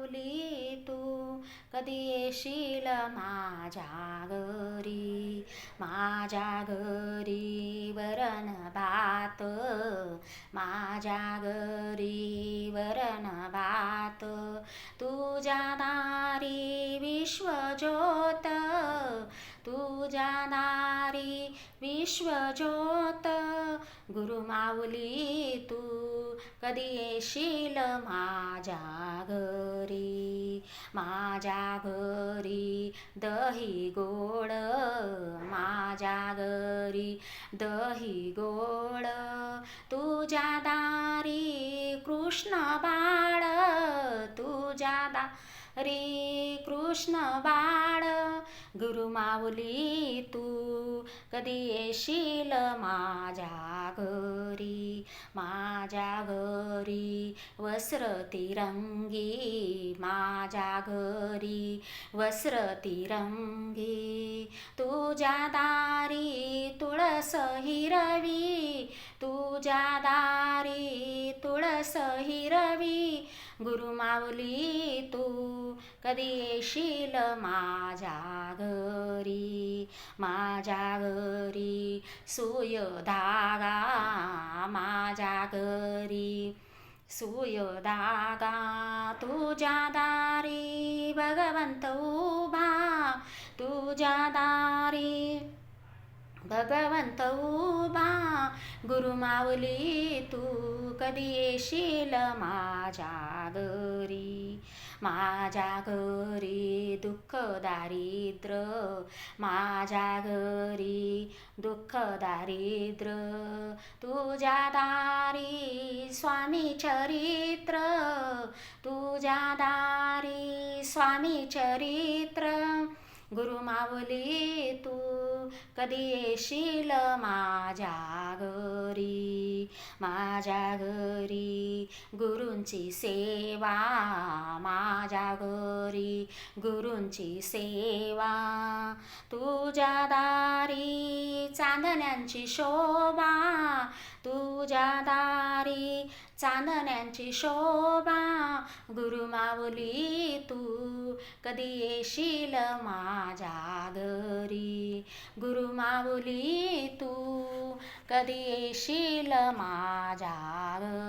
माऊली तू कधी येशील माझ्या घरी, माझ्या घरी वरण भात, माझ्या घरी वरण भात, तुझ्या दारी विश्वज्योत, तुझ्या दारी विश्वज्योत, गुरु माऊली तू कधी येशील माझ्या घरी, माझ्या घरी दही गोड, माझ्या घरी दही गोड, तुझ्या दारी कृष्ण बाळ, तुझ्या दारी कृष्ण बाळ, गुरु माऊली तू कधी येशील माझ्या घरी, माझ्या घरी वस्त्र तिरंगी, माझ्या घरी वस्त्र तिरंगी, तुझ्या दारी तुळस हिरवी, तुझ्या दारी तुळस हिरवी, गुरु माऊली तू कधी येशील माझ्या घरी, माझ्या घरी सुय धागा, माझ्या घरी सुय धागा, तुझ्या दारी भगवंत उभा, तुझ्या दारी भगवंत उभा, गुरु माऊली तू कधी येशील माझ्या घरी, माझ्या घरी दुःख दारिद्र, माझ्या घरी दुःख दारिद्र, तुझ्या दारी स्वामी चरित्र, तुझ्या दारी स्वामी चरित्र, गुरु माऊली तू कधी येशील माझ्या घरी, माझ्या घरी गुरूंची सेवा, माझ्या घरी गुरूंची सेवा, तुझ्या दारी चांदण्यांची शोभा, तुझ्या दारी चांदण्यांची शोभा, गुरु माऊली तू कधी येशील माझ्या घरी, गुरु माऊली तू कधी येशील माझ्या घरी.